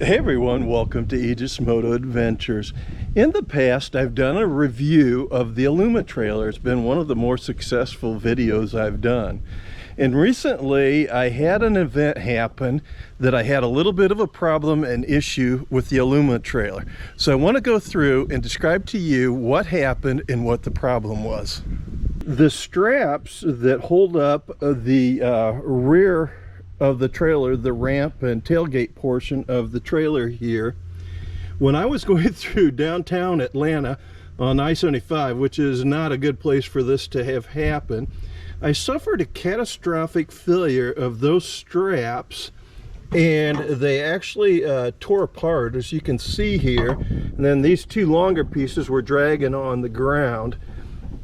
Hey everyone, welcome to Aegis Moto Adventures. In the past, I've done a review of the Aluma trailer. It's been one of the more successful videos I've done. And recently, I had an event happen that I had a little bit of a problem and issue with the Aluma trailer. So I want to go through and describe to you what happened and what the problem was. The straps that hold up the rear of the trailer, the ramp and tailgate portion of the trailer here, when I was going through downtown Atlanta on I-75, which is not a good place for this to have happened, I suffered a catastrophic failure of those straps, and they actually tore apart, as you can see here. And then these two longer pieces were dragging on the ground.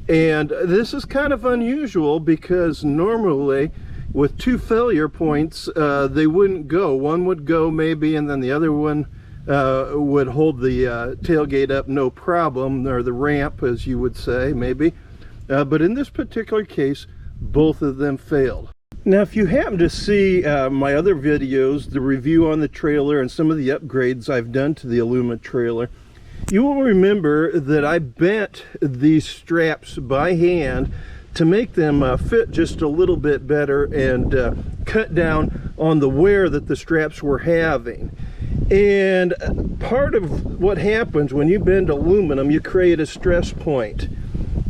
And this is kind of unusual because normally with two failure points, they wouldn't go. One would go maybe, and then the other one would hold the tailgate up no problem, or the ramp, as you would say, maybe. But in this particular case, both of them failed. Now, if you happen to see my other videos, the review on the trailer and some of the upgrades I've done to the Aluma trailer, you will remember that I bent these straps by hand to make them fit just a little bit better and cut down on the wear that the straps were having. And part of what happens when you bend aluminum, you create a stress point.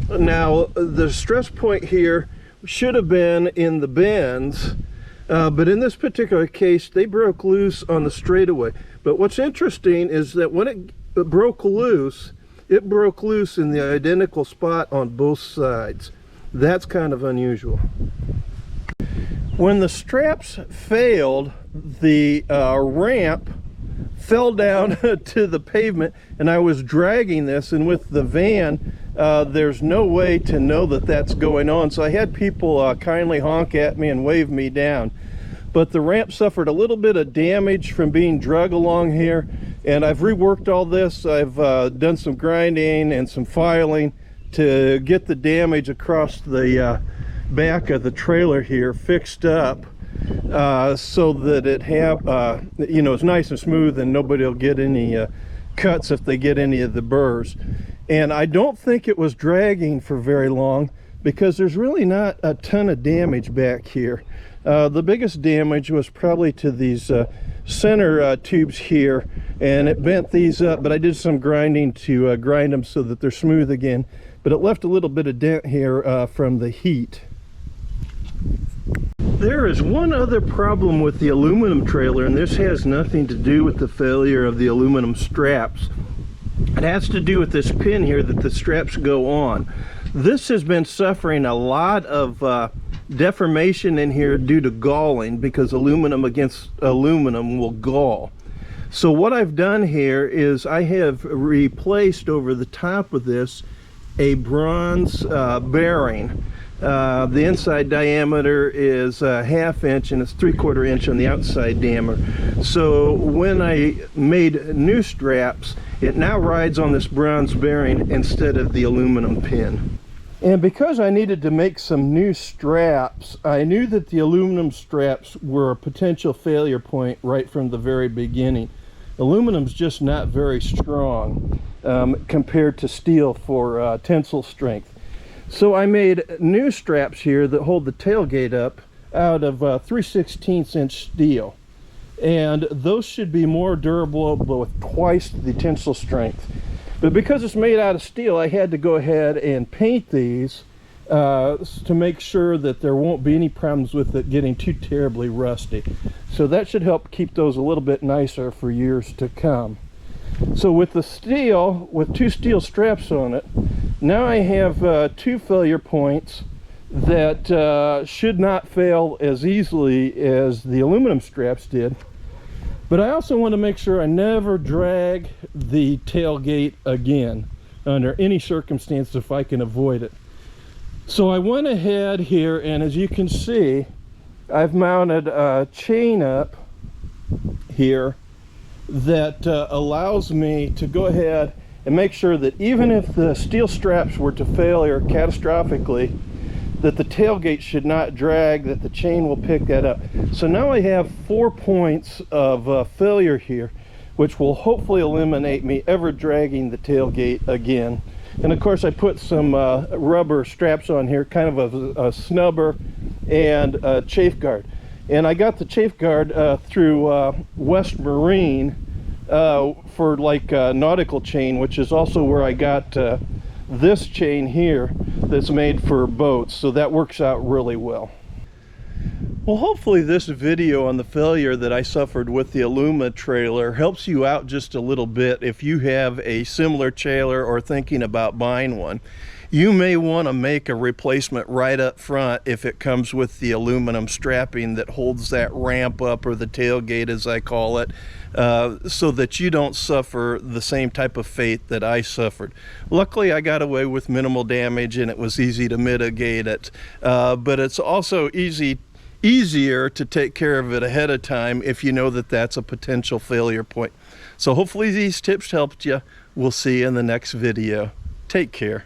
Now, the stress point here should have been in the bends, but in this particular case, they broke loose on the straightaway. But what's interesting is that when it broke loose in the identical spot on both sides. That's kind of unusual. When the straps failed, the ramp fell down to the pavement, and I was dragging this, and with the van, there's no way to know that that's going on. So I had people kindly honk at me and wave me down. But the ramp suffered a little bit of damage from being drug along here, and I've reworked all this. I've done some grinding and some filing to get the damage across the back of the trailer here fixed up, so that it it's nice and smooth and nobody will get any cuts if they get any of the burrs. And I don't think it was dragging for very long because there's really not a ton of damage back here. The biggest damage was probably to these center tubes here, and it bent these up, but I did some grinding to grind them so that they're smooth again. But it left a little bit of dent here from the heat. There is one other problem with the aluminum trailer, and this has nothing to do with the failure of the aluminum straps. It has to do with this pin here that the straps go on. This has been suffering a lot of deformation in here due to galling, because aluminum against aluminum will gall. So what I've done here is I have replaced over the top of this a bronze bearing. The inside diameter is a 1/2 inch and it's 3/4 inch on the outside diameter. So when I made new straps, it now rides on this bronze bearing instead of the aluminum pin. And because I needed to make some new straps, I knew that the aluminum straps were a potential failure point right from the very beginning. Aluminum's just not very strong compared to steel for tensile strength. So I made new straps here that hold the tailgate up out of 3/16 inch steel. And those should be more durable, but with twice the tensile strength. But because it's made out of steel, I had to go ahead and paint these to make sure that there won't be any problems with it getting too terribly rusty. So that should help keep those a little bit nicer for years to come. So with the steel, with two steel straps on it, now I have two failure points that should not fail as easily as the aluminum straps did. But I also want to make sure I never drag the tailgate again under any circumstance if I can avoid it. So I went ahead here, and as you can see, I've mounted a chain up here that allows me to go ahead and make sure that even if the steel straps were to failure catastrophically, that the tailgate should not drag, that the chain will pick that up. So now I have 4 points of failure here. which will hopefully eliminate me ever dragging the tailgate again. And of course I put some rubber straps on here, kind of a snubber and a chafe guard. And I got the chafe guard through West Marine for like nautical chain, which is also where I got this chain here that's made for boats. So that works out really well. Well, hopefully this video on the failure that I suffered with the Aluma trailer helps you out just a little bit if you have a similar trailer or thinking about buying one. You may want to make a replacement right up front if it comes with the aluminum strapping that holds that ramp up, or the tailgate as I call it, so that you don't suffer the same type of fate that I suffered. Luckily I got away with minimal damage and it was easy to mitigate it, but it's also easier to take care of it ahead of time if you know that that's a potential failure point. So hopefully these tips helped you. We'll see you in the next video. Take care.